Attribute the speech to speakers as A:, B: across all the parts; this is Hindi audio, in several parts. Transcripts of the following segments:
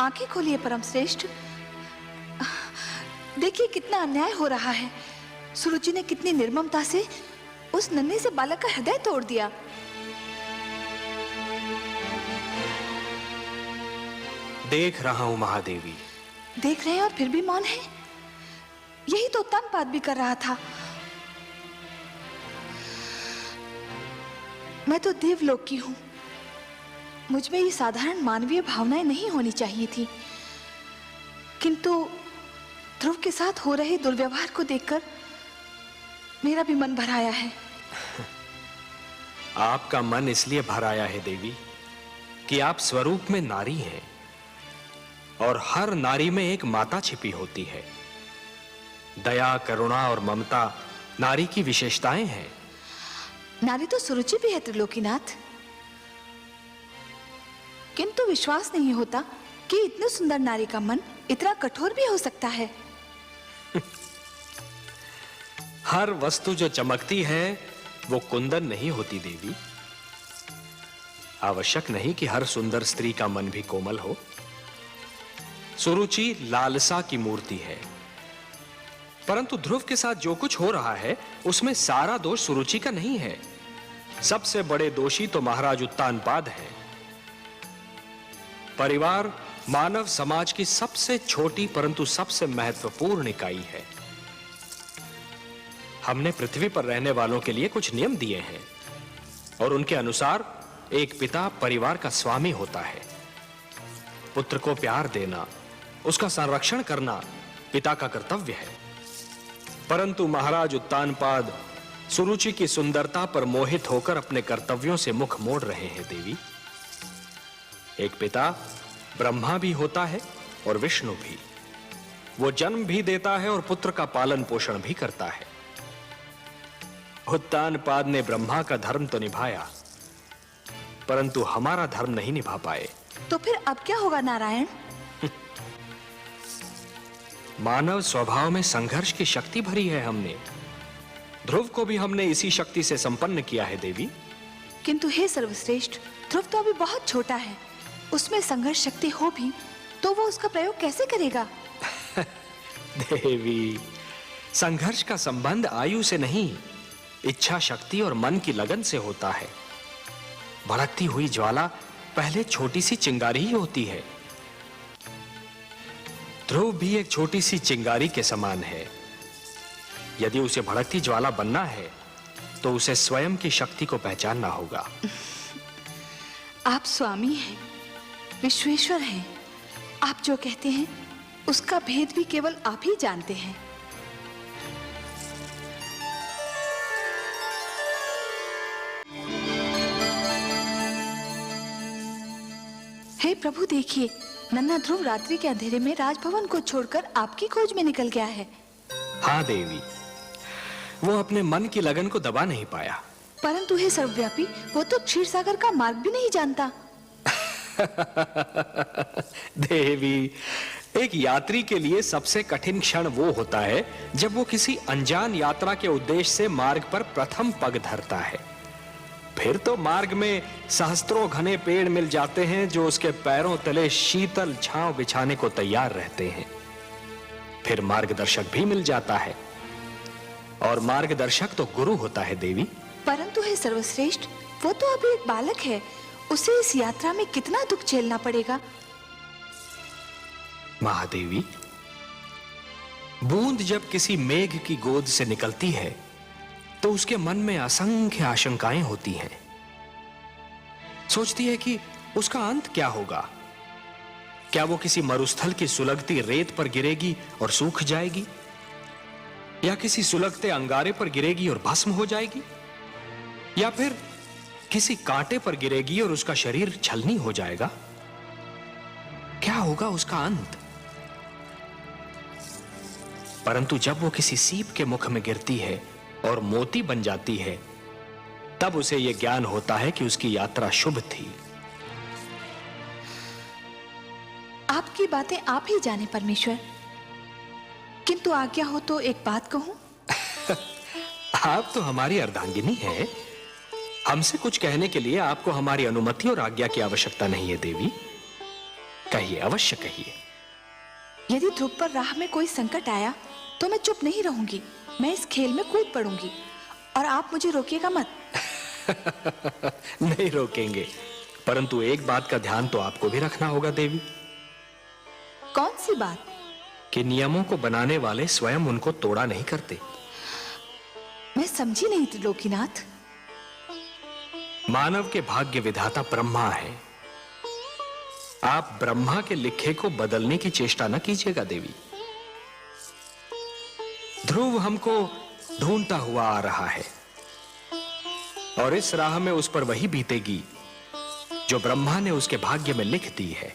A: आंखें खोलिए परम श्रेष्ठ। देखिए कितना अन्याय हो रहा है। सुरुचि ने कितनी निर्ममता से उस नन्हे से बालक का हृदय तोड़ दिया।
B: देख रहा हूं महादेवी।
A: देख रहे हैं और फिर भी मौन है। यही तो उत्तानपाद भी कर रहा था। मैं तो देवलोक की हूं। मुझ में ये साधारण मानवीय भावनाएं नहीं होनी चाहिए थी, किंतु ध्रुव के साथ हो रहे दुर्व्यवहार को देखकर मेरा भी मन भर आया है।
B: आपका मन इसलिए भर आया है देवी कि आप स्वरूप में नारी हैं और हर नारी में एक माता छिपी होती है। दया, करुणा और ममता नारी की विशेषताएं हैं।
A: नारी तो सुरुचि भी है त्रिलोकीनाथ, किंतु विश्वास नहीं होता कि इतनी सुंदर नारी का मन इतना कठोर भी हो सकता है।
B: हर वस्तु जो चमकती है वो कुंदन नहीं होती देवी। आवश्यक नहीं कि हर सुंदर स्त्री का मन भी कोमल हो। सुरुचि लालसा की मूर्ति है, परंतु ध्रुव के साथ जो कुछ हो रहा है उसमें सारा दोष सुरुचि का नहीं है। सबसे बड़े दोषी तो महाराज उत्तानपाद हैं। परिवार मानव समाज की सबसे छोटी परंतु सबसे महत्वपूर्ण इकाई है। हमने पृथ्वी पर रहने वालों के लिए कुछ नियम दिए हैं और उनके अनुसार एक पिता परिवार का स्वामी होता है। पुत्र को प्यार देना, उसका संरक्षण करना पिता का कर्तव्य है। परंतु महाराज उत्तानपाद सुरुचि की सुंदरता पर मोहित होकर अपने कर्तव्यों से मुख मोड़ रहे हैं देवी। एक पिता ब्रह्मा भी होता है और विष्णु भी। वो जन्म भी देता है और पुत्र का पालन पोषण भी करता है। उत्तानपाद ने ब्रह्मा का धर्म तो निभाया, परंतु हमारा धर्म नहीं निभा पाए।
A: तो फिर अब क्या होगा नारायण?
B: मानव स्वभाव में संघर्ष की शक्ति भरी है हमने। ध्रुव को भी हमने इसी शक्ति से संपन्न किया है देवी।
A: किंतु हे सर्वश्रेष्ठ, ध्रुव तो अभी बहुत छोटा है। उसमें संघर्ष शक्ति हो भी तो वो उसका प्रयोग कैसे करेगा?
B: देवी, संघर्ष का संबंध आयु से नहीं, इच्छा शक्ति और मन की लगन से होता है। भड़कती हुई ज्वाला पहले छोटी सी चिंगारी ही होती है। ध्रुव भी एक छोटी सी चिंगारी के समान है। यदि उसे भड़कती ज्वाला बनना है तो उसे स्वयं की शक्ति को पहचानना होगा।
A: आप स्वामी हैं, विश्वेश्वर हैं। आप जो कहते हैं उसका भेद भी केवल आप ही जानते हैं। हे प्रभु, देखिए नन्हा ध्रुव रात्रि के अंधेरे में राजभवन को छोड़कर आपकी खोज में निकल गया है।
B: हाँ देवी, वो अपने मन की लगन को दबा नहीं पाया।
A: परंतु हे सर्वव्यापी, वो तो क्षीर सागर का मार्ग भी नहीं जानता।
B: देवी, एक यात्री के लिए सबसे कठिन क्षण वो होता है जब वो किसी अनजान यात्रा के उद्देश्य से मार्ग पर प्रथम पग धरता है। फिर तो मार्ग में सहस्त्रों घने पेड़ मिल जाते हैं जो उसके पैरों तले शीतल छांव बिछाने को तैयार रहते हैं। फिर मार्गदर्शक भी मिल जाता है, और मार्गदर्शक तो गुरु होता है देवी।
A: परंतु हे सर्वश्रेष्ठ, वो तो अभी एक बालक है। उसे इस यात्रा में कितना दुख झेलना पड़ेगा।
B: महादेवी, बूंद जब किसी मेघ की गोद से निकलती है तो उसके मन में असंख्य आशंकाएं होती हैं। सोचती है कि उसका अंत क्या होगा। क्या वो किसी मरुस्थल की सुलगती रेत पर गिरेगी और सूख जाएगी, या किसी सुलगते अंगारे पर गिरेगी और भस्म हो जाएगी, या फिर किसी कांटे पर गिरेगी और उसका शरीर छलनी हो जाएगा। क्या होगा उसका अंत? परंतु जब वो किसी सीप के मुख में गिरती है और मोती बन जाती है, तब उसे यह ज्ञान होता है कि उसकी यात्रा शुभ थी।
A: आपकी बातें आप ही जाने परमेश्वर, किंतु आज्ञा हो तो एक बात कहूं।
B: आप तो हमारी अर्धांगिनी हैं। हमसे कुछ कहने के लिए आपको हमारी अनुमति और आज्ञा की आवश्यकता नहीं है देवी। कहिए, अवश्य कहिए।
A: यदि ध्रुव पर राह में कोई संकट आया तो मैं चुप नहीं रहूंगी, मैं इस खेल में कूद पड़ूंगी और आप मुझे रोकिएगा मत।
B: नहीं रोकेंगे, परंतु एक बात का ध्यान तो आपको भी रखना होगा देवी।
A: कौन सी बात?
B: कि नियमों को बनाने वाले स्वयं उनको तोड़ा नहीं करते।
A: मैं समझी नहीं त्रिलोकीनाथ।
B: मानव के भाग्य विधाता ब्रह्मा है। आप ब्रह्मा के लिखे को बदलने की चेष्टा न कीजिएगा देवी। ध्रुव हमको ढूंढता हुआ आ रहा है और इस राह में उस पर वही बीतेगी जो ब्रह्मा ने उसके भाग्य में लिख दी है।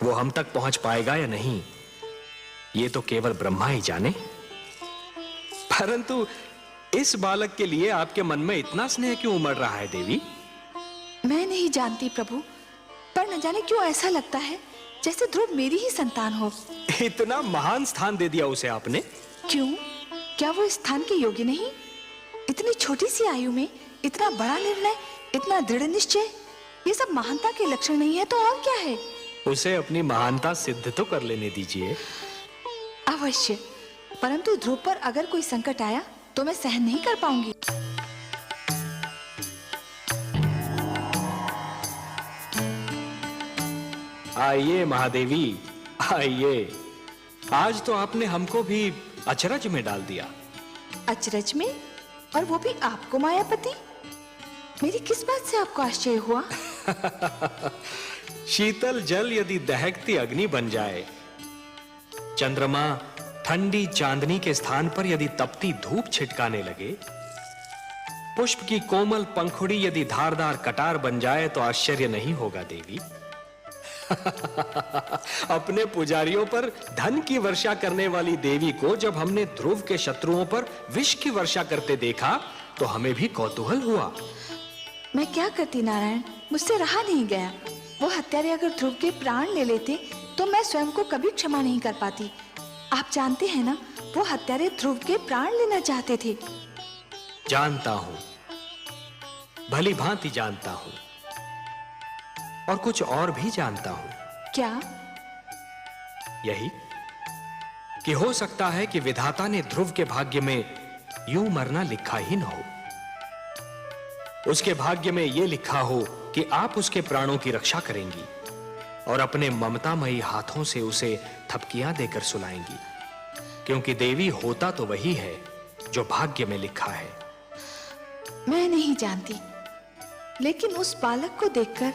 B: वो हम तक पहुंच पाएगा या नहीं, ये तो केवल ब्रह्मा ही जाने। परंतु इस बालक के लिए आपके मन में इतना स्नेह क्यों उमड़ रहा है देवी?
A: मैं नहीं जानती प्रभु, पर न जाने क्यों ऐसा लगता है जैसे ध्रुव मेरी ही संतान हो।
B: इतना महान स्थान दे दिया उसे आपने।
A: क्यों? क्या वो इस स्थान के योग्य नहीं? इतनी छोटी सी आयु में इतना बड़ा निर्णय, इतना दृढ़ निश्चय, ये सब महानता के लक्षण नहीं है तो और क्या है?
B: उसे अपनी महानता सिद्ध तो कर लेने दीजिए।
A: अवश्य, परंतु ध्रुव पर अगर कोई संकट आया तो मैं सहन नहीं कर पाऊंगी।
B: आइए महादेवी, आइए। आज तो आपने हमको भी अचरज में डाल दिया।
A: अचरज में? और वो भी आपको मायापति? मेरी किस बात से आपको आश्चर्य हुआ?
B: शीतल जल यदि दहकती अग्नि बन जाए, चंद्रमा ठंडी चांदनी के स्थान पर यदि तपती धूप छिटकाने लगे, पुष्प की कोमल पंखुड़ी यदि धारदार कटार बन जाए तो आश्चर्य नहीं होगा देवी। अपने पुजारियों पर धन की वर्षा करने वाली देवी को जब हमने ध्रुव के शत्रुओं पर विष की वर्षा करते देखा तो हमें भी कौतूहल हुआ।
A: मैं क्या करती नारायण, मुझसे रहा नहीं गया। वो हत्यारे अगर ध्रुव के प्राण ले लेते तो मैं स्वयं को कभी क्षमा नहीं कर पाती। आप जानते हैं ना, वो हत्यारे ध्रुव के प्राण लेना चाहते थे।
B: जानता हूं, भली भांति जानता हूं, और कुछ और भी जानता हूं।
A: क्या?
B: यही कि हो सकता है कि विधाता ने ध्रुव के भाग्य में यूं मरना लिखा ही न हो। उसके भाग्य में यह लिखा हो कि आप उसके प्राणों की रक्षा करेंगी और अपने ममतामयी हाथों से उसे थपकियां देकर सुलाएंगी, क्योंकि देवी होता तो वही है जो भाग्य में लिखा है।
A: मैं नहीं जानती, लेकिन उस बालक को देखकर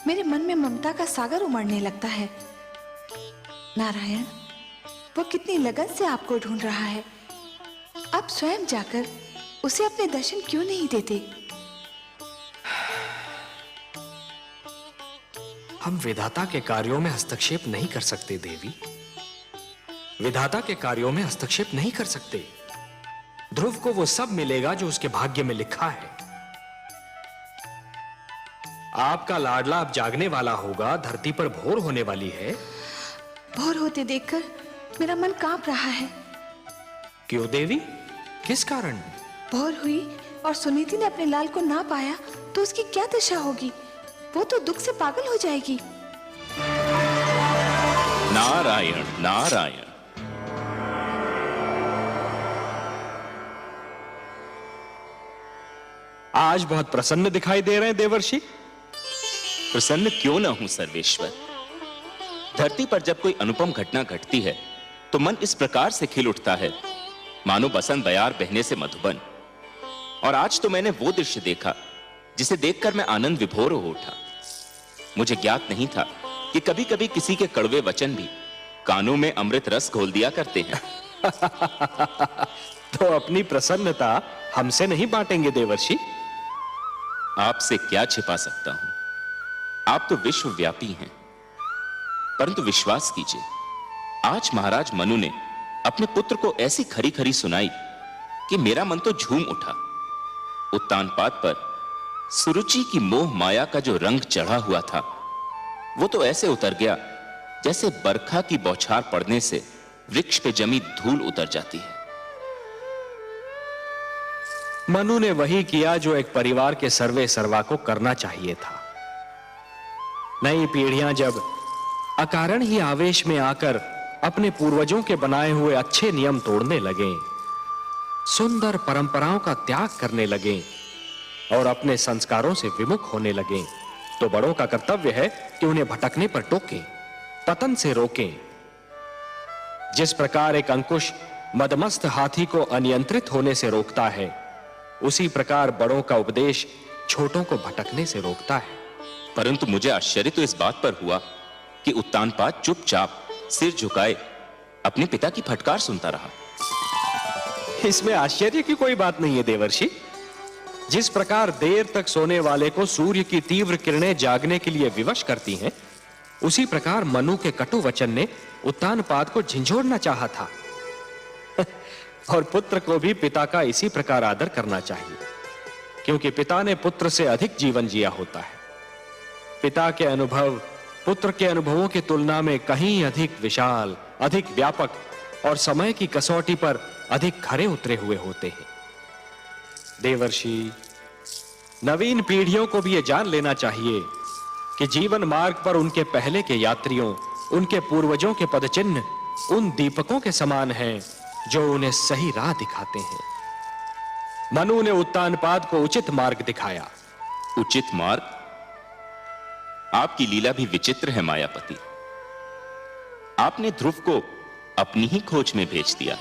A: मेरे मन में ममता का सागर उमड़ने लगता है। नारायण, वो कितनी लगन से आपको ढूंढ रहा है। आप स्वयं जाकर उसे अपने दर्शन क्यों नहीं देते?
B: हम विधाता के कार्यों में हस्तक्षेप नहीं कर सकते देवी। विधाता के कार्यों में हस्तक्षेप नहीं कर सकते। ध्रुव को वो सब मिलेगा जो उसके भाग्य में लिखा है। आपका लाडला अब जागने वाला होगा, धरती पर भोर होने वाली है।
A: भोर होते देखकर मेरा मन कांप रहा है।
B: क्यों देवी, किस कारण?
A: भोर हुई और सुनीति ने अपने लाल को ना पाया तो उसकी क्या दशा होगी? वो तो दुख से पागल हो जाएगी।
C: नारायण नारायण।
B: आज बहुत प्रसन्न दिखाई दे रहे हैं देवर्षि।
C: प्रसन्न क्यों न हूं सर्वेश्वर। धरती पर जब कोई अनुपम घटना घटती है तो मन इस प्रकार से खिल उठता है मानो बसंत बयार बहने से मधुबन। और आज तो मैंने वो दृश्य देखा जिसे देखकर मैं आनंद विभोर हो उठा। मुझे ज्ञात नहीं था कि कभी कभी किसी के कड़वे वचन भी कानों में अमृत रस घोल दिया करते हैं।
B: तो अपनी प्रसन्नता हमसे नहीं बांटेंगे देवर्षि?
C: आपसे क्या छिपा सकता हूं, आप तो विश्वव्यापी हैं। परंतु विश्वास कीजिए, आज महाराज मनु ने अपने पुत्र को ऐसी खरी खरी सुनाई कि मेरा मन तो झूम उठा। उत्तानपाद पर सुरुचि की मोह माया का जो रंग चढ़ा हुआ था वो तो ऐसे उतर गया जैसे बरखा की बौछार पड़ने से वृक्ष पे जमी धूल उतर जाती है।
B: मनु ने वही किया जो एक परिवार के सर्वे सर्वा को करना चाहिए था। नई पीढ़ियां जब अकारण ही आवेश में आकर अपने पूर्वजों के बनाए हुए अच्छे नियम तोड़ने लगे, सुंदर परंपराओं का त्याग करने लगे और अपने संस्कारों से विमुख होने लगे, तो बड़ों का कर्तव्य है कि उन्हें भटकने पर टोकें, पतन से रोकें। जिस प्रकार एक अंकुश मदमस्त हाथी को अनियंत्रित होने से रोकता है, उसी प्रकार बड़ों का उपदेश छोटों को भटकने से रोकता है।
C: परंतु मुझे आश्चर्य तो इस बात पर हुआ कि उत्तानपाद चुपचाप सिर झुकाए अपने पिता की फटकार सुनता रहा।
B: इसमें आश्चर्य की कोई बात नहीं है देवर्षि। जिस प्रकार देर तक सोने वाले को सूर्य की तीव्र किरणें जागने के लिए विवश करती हैं, उसी प्रकार मनु के कटु वचन ने उत्तानपाद को झिंझोड़ना चाहा था। और पुत्र को भी पिता का इसी प्रकार आदर करना चाहिए, क्योंकि पिता ने पुत्र से अधिक जीवन जिया होता है। पिता के अनुभव पुत्र के अनुभवों की तुलना में कहीं अधिक विशाल, अधिक व्यापक और समय की कसौटी पर अधिक खरे उतरे हुए होते हैं। देवर्षि, नवीन पीढ़ियों को भी यह जान लेना चाहिए कि जीवन मार्ग पर उनके पहले के यात्रियों, उनके पूर्वजों के पदचिन्ह उन दीपकों के समान हैं जो उन्हें सही राह दिखाते हैं। मनु ने उत्तानपाद को उचित मार्ग दिखाया।
C: उचित मार्ग? आपकी लीला भी विचित्र है मायापति। आपने ध्रुव को अपनी ही खोज में भेज दिया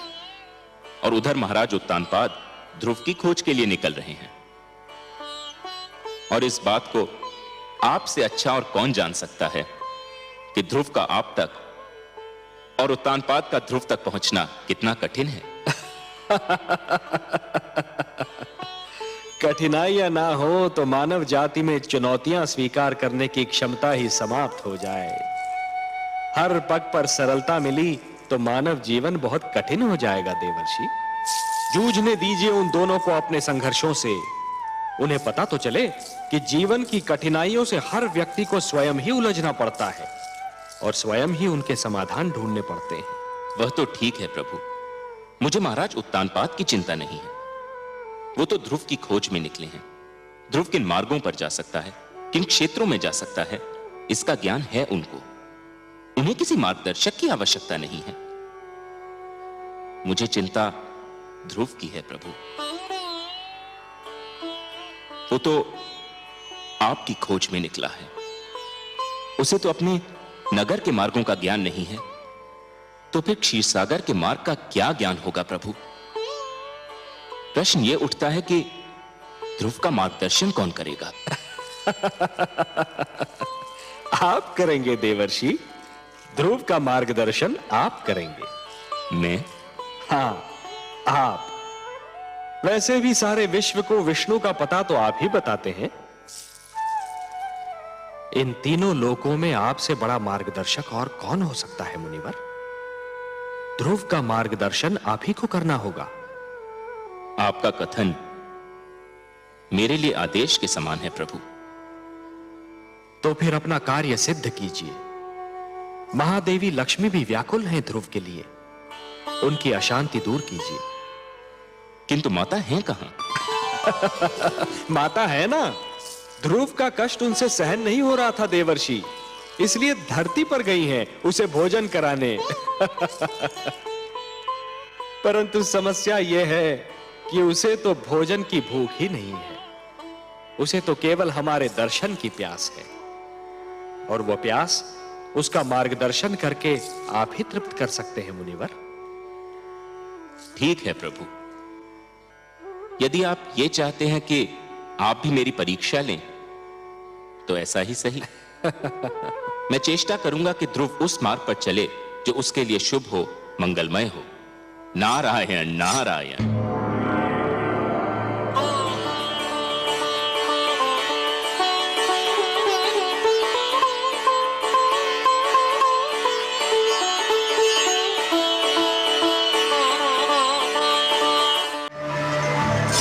C: और उधर महाराज उत्तानपाद ध्रुव की खोज के लिए निकल रहे हैं। और इस बात को आपसे अच्छा और कौन जान सकता है कि ध्रुव का आप तक और उत्तानपाद का ध्रुव तक पहुंचना कितना कठिन है।
B: कठिनाइयां ना हो तो मानव जाति में चुनौतियां स्वीकार करने की क्षमता ही समाप्त हो जाए। हर पग पर सरलता मिली तो मानव जीवन बहुत कठिन हो जाएगा देवर्षि। जूझने दीजिए उन दोनों को अपने संघर्षों से। उन्हें पता तो चले कि जीवन की कठिनाइयों से हर व्यक्ति को स्वयं ही उलझना पड़ता है और स्वयं ही उनके समाधान ढूंढने पड़ते हैं।
C: वह तो ठीक है प्रभु, मुझे महाराज उत्तानपाद की चिंता नहीं है। वो तो ध्रुव की खोज में निकले हैं। ध्रुव किन मार्गों पर जा सकता है, किन क्षेत्रों में जा सकता है, इसका ज्ञान है उनको। उन्हें किसी मार्गदर्शक की आवश्यकता नहीं है। मुझे चिंता ध्रुव की है प्रभु। वो तो आपकी खोज में निकला है। उसे तो अपने नगर के मार्गों का ज्ञान नहीं है, तो फिर क्षीरसागर के मार्ग का क्या ज्ञान होगा प्रभु? प्रश्न यह उठता है कि ध्रुव का मार्गदर्शन कौन करेगा?
B: आप करेंगे देवर्षि। ध्रुव का मार्गदर्शन आप करेंगे।
C: मैं?
B: हां, आप। वैसे भी सारे विश्व को विष्णु का पता तो आप ही बताते हैं। इन तीनों लोकों में आपसे बड़ा मार्गदर्शक और कौन हो सकता है मुनिवर? ध्रुव का मार्गदर्शन आप ही को करना होगा।
C: आपका कथन मेरे लिए आदेश के समान है प्रभु।
B: तो फिर अपना कार्य सिद्ध कीजिए। महादेवी लक्ष्मी भी व्याकुल हैं ध्रुव के लिए। उनकी अशांति दूर कीजिए।
C: किंतु माता है कहां?
B: माता है ना। ध्रुव का कष्ट उनसे सहन नहीं हो रहा था देवर्षि, इसलिए धरती पर गई हैं उसे भोजन कराने। परंतु समस्या यह है कि उसे तो भोजन की भूख ही नहीं है। उसे तो केवल हमारे दर्शन की प्यास है, और वह प्यास उसका मार्गदर्शन करके आप ही तृप्त कर सकते हैं मुनिवर।
C: ठीक है प्रभु, यदि आप ये चाहते हैं कि आप भी मेरी परीक्षा लें तो ऐसा ही सही। मैं चेष्टा करूंगा कि ध्रुव उस मार्ग पर चले जो उसके लिए शुभ हो, मंगलमय हो। नारायण नारायण।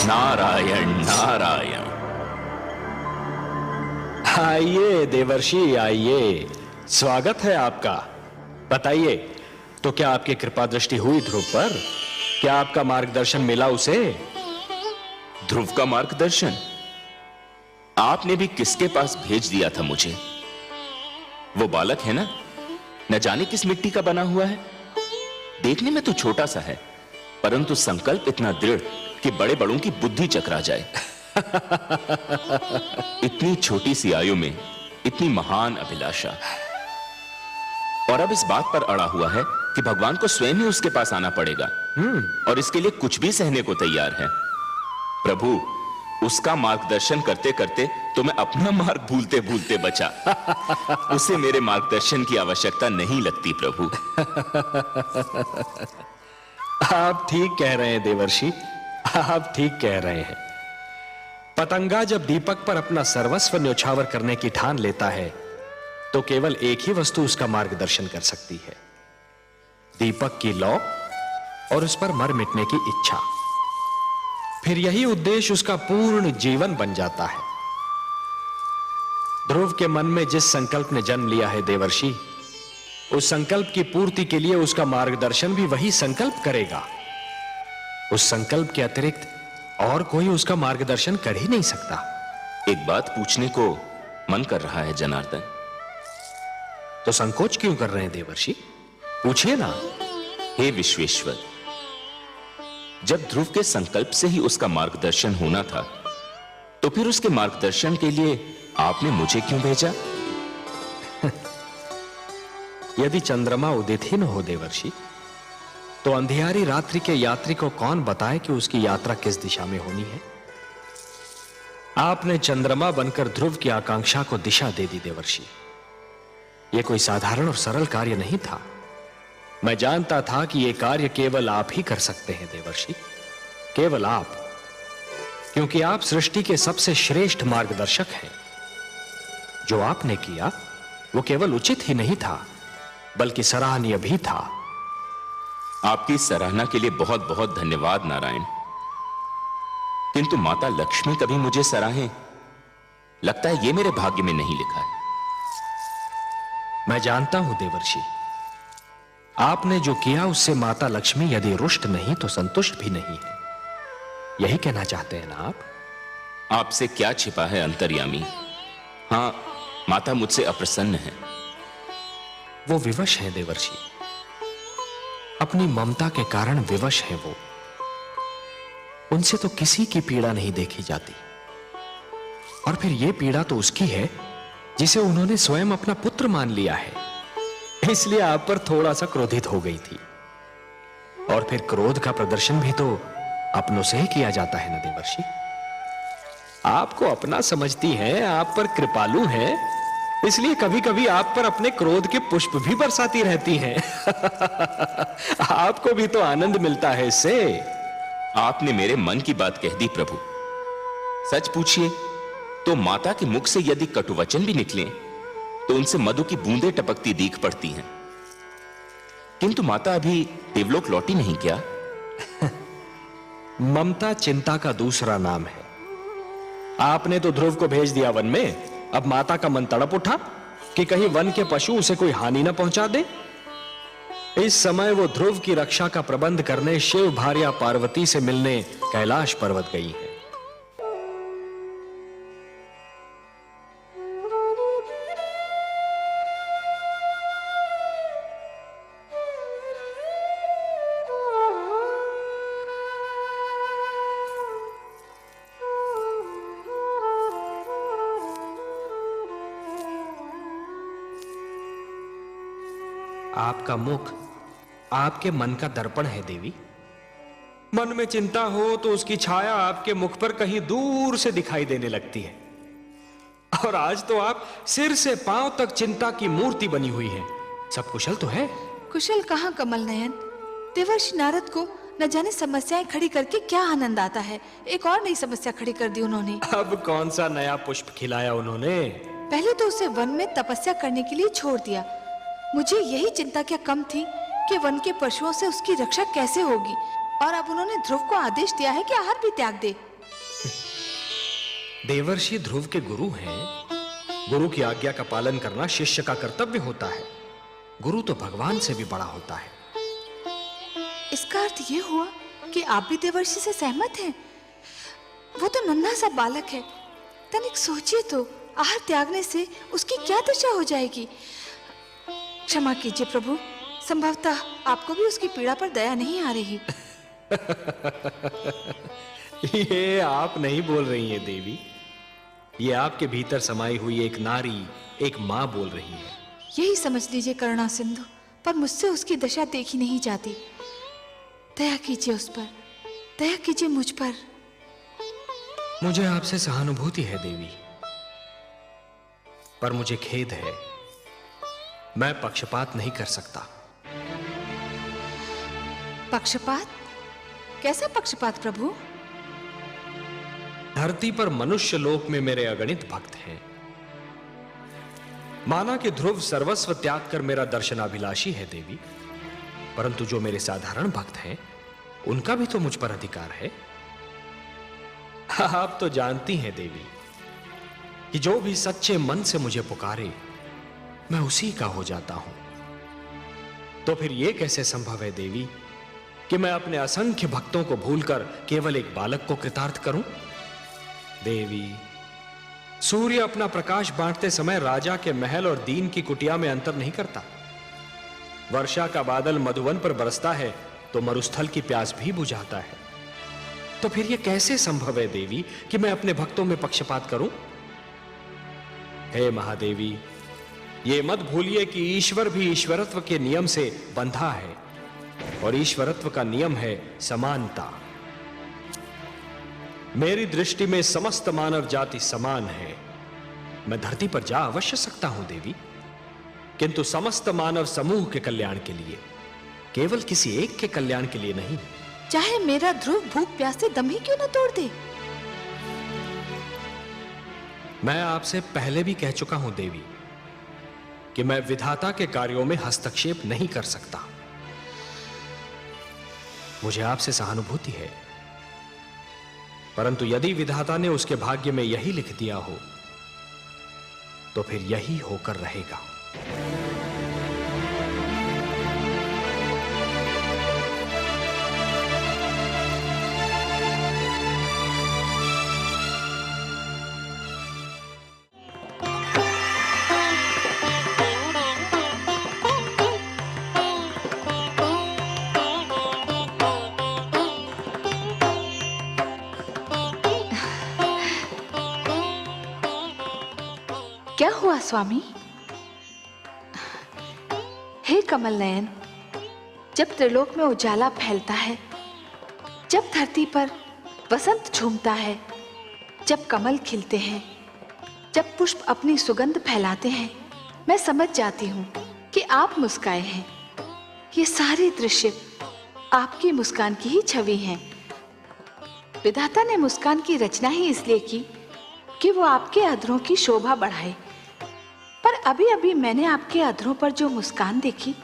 C: नारायण नारायण।
B: आइए देवर्षि आइए, स्वागत है आपका। बताइए, तो क्या आपकी कृपा दृष्टि हुई ध्रुव पर? क्या आपका मार्गदर्शन मिला उसे?
C: ध्रुव का मार्गदर्शन आपने भी किसके पास भेज दिया था मुझे? वो बालक है ना, न जाने किस मिट्टी का बना हुआ है। देखने में तो छोटा सा है, परंतु संकल्प इतना दृढ़ कि बड़े बड़ों की बुद्धि चकरा जाए। इतनी छोटी सी आयु में इतनी महान अभिलाषा, और अब इस बात पर अड़ा हुआ है कि भगवान को स्वयं ही उसके पास आना पड़ेगा, और इसके लिए कुछ भी सहने को तैयार है। प्रभु, उसका मार्गदर्शन करते करते तो मैं अपना मार्ग भूलते भूलते बचा। उसे मेरे मार्गदर्शन की आवश्यकता नहीं लगती प्रभु।
B: आप ठीक कह रहे हैं देवर्षि, आप ठीक कह रहे हैं। पतंगा जब दीपक पर अपना सर्वस्व न्योछावर करने की ठान लेता है तो केवल एक ही वस्तु उसका मार्गदर्शन कर सकती है, दीपक की लौ और उस पर मर मिटने की इच्छा। फिर यही उद्देश्य उसका पूर्ण जीवन बन जाता है। ध्रुव के मन में जिस संकल्प ने जन्म लिया है देवर्षि, उस संकल्प की पूर्ति के लिए उसका मार्गदर्शन भी वही संकल्प करेगा। उस संकल्प के अतिरिक्त और कोई उसका मार्गदर्शन कर ही नहीं सकता।
C: एक बात पूछने को मन कर रहा है जनार्दन।
B: तो संकोच क्यों कर रहे हैं देवर्षि? पूछिए ना।
C: हे विश्वेश्वर, जब ध्रुव के संकल्प से ही उसका मार्गदर्शन होना था, तो फिर उसके मार्गदर्शन के लिए आपने मुझे क्यों भेजा?
B: यदि चंद्रमा उदित ही न हो देवर्षि, तो अंधियारी रात्रि के यात्री को कौन बताए कि उसकी यात्रा किस दिशा में होनी है? आपने चंद्रमा बनकर ध्रुव की आकांक्षा को दिशा दे दी देवर्षि। यह कोई साधारण और सरल कार्य नहीं था। मैं जानता था कि यह कार्य केवल आप ही कर सकते हैं देवर्षि, केवल आप, क्योंकि आप सृष्टि के सबसे श्रेष्ठ मार्गदर्शक हैं। जो आपने किया वो केवल उचित ही नहीं था, बल्कि सराहनीय भी था।
C: आपकी सराहना के लिए बहुत बहुत धन्यवाद नारायण। किंतु माता लक्ष्मी कभी मुझे सराहें, लगता है ये मेरे भाग्य में नहीं लिखा है।
B: मैं जानता हूं देवर्षि, आपने जो किया उससे माता लक्ष्मी यदि रुष्ट नहीं तो संतुष्ट भी नहीं है। यही कहना चाहते हैं ना आप?
C: आपसे क्या छिपा है अंतर्यामी। हां, माता मुझसे अप्रसन्न है।
B: वो विवश है देवर्षि, अपनी ममता के कारण विवश है वो। उनसे तो किसी की पीड़ा नहीं देखी जाती, और फिर यह पीड़ा तो उसकी है जिसे उन्होंने स्वयं अपना पुत्र मान लिया है। इसलिए आप पर थोड़ा सा क्रोधित हो गई थी, और फिर क्रोध का प्रदर्शन भी तो अपनों से ही किया जाता है ना देवर्षि। आपको अपना समझती हैं, आप पर कृपालु हैं, इसलिए कभी कभी आप पर अपने क्रोध के पुष्प भी बरसाती रहती हैं। आपको भी तो आनंद मिलता है इससे।
C: आपने मेरे मन की बात कह दी प्रभु। सच पूछिए तो माता के मुख से यदि कटुवचन भी निकले तो उनसे मधु की बूंदें टपकती दीख पड़ती हैं। किंतु माता अभी देवलोक लौटी नहीं क्या?
B: ममता चिंता का दूसरा नाम है। आपने तो ध्रुव को भेज दिया वन में, अब माता का मन तड़प उठा कि कहीं वन के पशु उसे कोई हानि न पहुंचा दे। इस समय वो ध्रुव की रक्षा का प्रबंध करने शिव भार्या पार्वती से मिलने कैलाश पर्वत गई है। आपका मुख आपके मन का दर्पण है देवी। मन में चिंता हो तो उसकी छाया आपके मुख पर कहीं दूर से दिखाई देने लगती है, और आज तो आप सिर से पांव तक चिंता की मूर्ति बनी हुई हैं। सब कुशल तो है?
A: कुशल कहाँ कमल नयन। देवर्षि नारद को न जाने समस्याएं खड़ी करके क्या आनंद आता है। एक और नई समस्या खड़ी कर दी उन्होंने।
B: अब कौन सा नया पुष्प खिलाया उन्होंने?
A: पहले तो उसे वन में तपस्या करने के लिए छोड़ दिया। मुझे यही चिंता क्या कम थी कि वन के पशुओं से उसकी रक्षा कैसे होगी, और अब उन्होंने ध्रुव को आदेश दिया है कि आहार भी त्याग दे।
B: देवर्षि ध्रुव के गुरु हैं। गुरु की आज्ञा का पालन करना शिष्य का कर्तव्य होता है। गुरु तो भगवान से भी बड़ा होता है।
A: इसका अर्थ ये हुआ कि आप भी देवर्षि से सहमत हैं? वो तो नन्हा सा बालक है, तनिक सोचिए तो, आहार त्यागने से उसकी क्या दशा हो जाएगी। क्षमा कीजिए प्रभु, संभवतः आपको भी उसकी पीड़ा पर दया नहीं आ रही।
B: ये आप नहीं बोल रही हैं देवी, ये आपके भीतर समाई हुई एक नारी, एक मां बोल रही है।
A: यही समझ लीजिए करुणा सिंधु, पर मुझसे उसकी दशा देखी नहीं जाती। दया कीजिए उस पर, दया कीजिए मुझ पर।
B: मुझे आपसे सहानुभूति है देवी, पर मुझे खेद है, मैं पक्षपात नहीं कर सकता।
A: पक्षपात? कैसा पक्षपात प्रभु?
B: धरती पर मनुष्य लोक में मेरे अगणित भक्त हैं। माना कि ध्रुव सर्वस्व त्याग कर मेरा दर्शनाभिलाषी है देवी, परंतु जो मेरे साधारण भक्त हैं, उनका भी तो मुझ पर अधिकार है। आप तो जानती हैं देवी कि जो भी सच्चे मन से मुझे पुकारे, मैं उसी का हो जाता हूं। तो फिर यह कैसे संभव है देवी कि मैं अपने असंख्य भक्तों को भूलकर केवल एक बालक को कृतार्थ करूं? देवी, सूर्य अपना प्रकाश बांटते समय राजा के महल और दीन की कुटिया में अंतर नहीं करता। वर्षा का बादल मधुवन पर बरसता है तो मरुस्थल की प्यास भी बुझाता है। तो फिर यह कैसे संभव है देवी कि मैं अपने भक्तों में पक्षपात करूं? हे महादेवी, ये मत भूलिए कि ईश्वर भी ईश्वरत्व के नियम से बंधा है, और ईश्वरत्व का नियम है समानता। मेरी दृष्टि में समस्त मानव जाति समान है। मैं धरती पर जा अवश्य सकता हूं देवी, किंतु समस्त मानव समूह के कल्याण के लिए, केवल किसी एक के कल्याण के लिए नहीं।
A: चाहे मेरा ध्रुव भूख प्यास से दम ही क्यों न तोड़ दे।
B: मैं आपसे पहले भी कह चुका हूं देवी कि मैं विधाता के कार्यों में हस्तक्षेप नहीं कर सकता। मुझे आपसे सहानुभूति है, परंतु यदि विधाता ने उसके भाग्य में यही लिख दिया हो, तो फिर यही होकर रहेगा।
A: क्या हुआ स्वामी? हे कमल नयन, जब त्रिलोक में उजाला फैलता है, जब धरती पर वसंत झूमता है, जब कमल खिलते हैं, जब पुष्प अपनी सुगंध फैलाते हैं, मैं समझ जाती हूँ कि आप मुस्काए हैं। ये सारे दृश्य आपकी मुस्कान की ही छवि हैं। विधाता ने मुस्कान की रचना ही इसलिए की कि वो आपके अधरों की शोभा बढ़ाए। पर अभी अभी मैंने आपके अधरों पर जो मुस्कान देखी,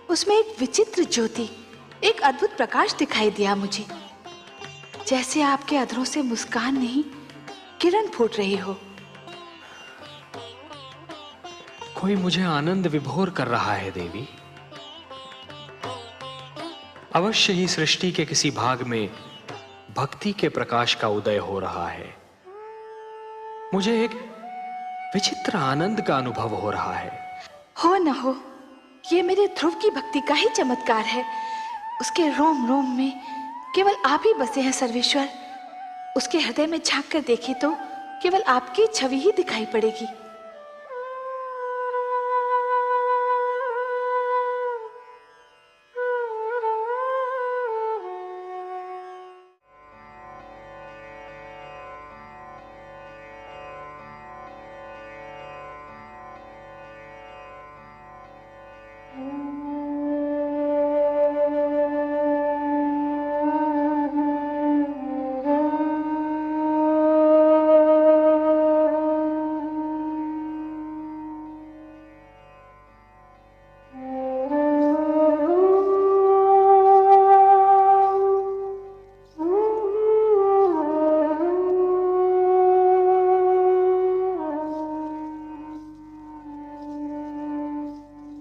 A: उसमें एक विचित्र ज्योति, एक अद्भुत प्रकाश दिखाई दिया मुझे। जैसे आपके अधरों से मुस्कान नहीं, किरण फूट रही हो।
B: कोई मुझे आनंद विभोर कर रहा है देवी। अवश्य ही सृष्टि के किसी भाग में भक्ति के प्रकाश का उदय हो रहा है। मुझे एक विचित्र आनंद का अनुभव हो रहा है।
A: हो न हो, ये मेरे ध्रुव की भक्ति का ही चमत्कार है। उसके रोम रोम में केवल आप ही बसे हैं सर्वेश्वर। उसके हृदय में झांक कर देखे तो केवल आपकी छवि ही दिखाई पड़ेगी।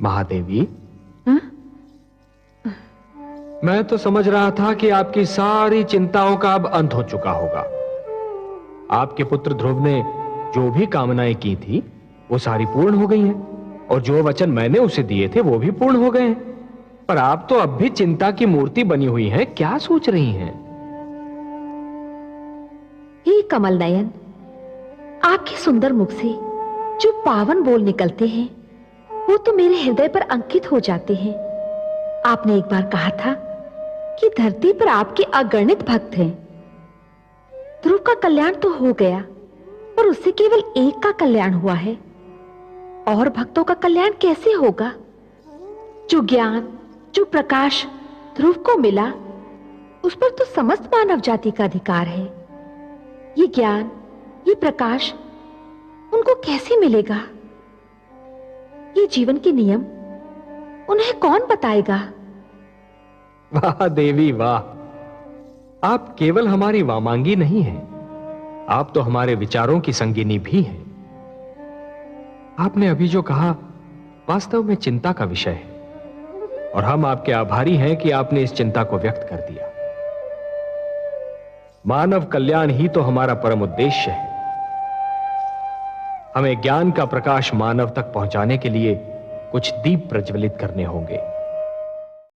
B: महादेवी, मैं तो समझ रहा था कि आपकी सारी चिंताओं का अब अंत हो चुका होगा। आपके पुत्र ध्रुव ने जो भी कामनाएं की थी, वो सारी पूर्ण हो गई हैं। और जो वचन मैंने उसे दिए थे वो भी पूर्ण हो गए हैं। पर आप तो अब भी चिंता की मूर्ति बनी हुई हैं, क्या सोच रही हैं?
D: हे कमल नयन, आपके सुंदर मुख से जो पावन बोल निकलते हैं वो तो मेरे हृदय पर अंकित हो जाते हैं। आपने एक बार कहा था कि धरती पर आपके अगणित भक्त हैं। ध्रुव का कल्याण तो हो गया, पर उससे केवल एक का कल्याण हुआ है, और भक्तों का कल्याण कैसे होगा? जो ज्ञान, जो प्रकाश ध्रुव को मिला, उस पर तो समस्त मानव जाति का अधिकार है। ये ज्ञान, ये प्रकाश उनको कैसे मिलेगा? ये जीवन के नियम उन्हें कौन बताएगा?
B: वाह देवी वाह, आप केवल हमारी वामांगी नहीं हैं, आप तो हमारे विचारों की संगिनी भी हैं। आपने अभी जो कहा वास्तव में चिंता का विषय है, और हम आपके आभारी हैं कि आपने इस चिंता को व्यक्त कर दिया। मानव कल्याण ही तो हमारा परम उद्देश्य है। हमें ज्ञान का प्रकाश मानव तक पहुंचाने के लिए कुछ दीप प्रज्वलित करने होंगे।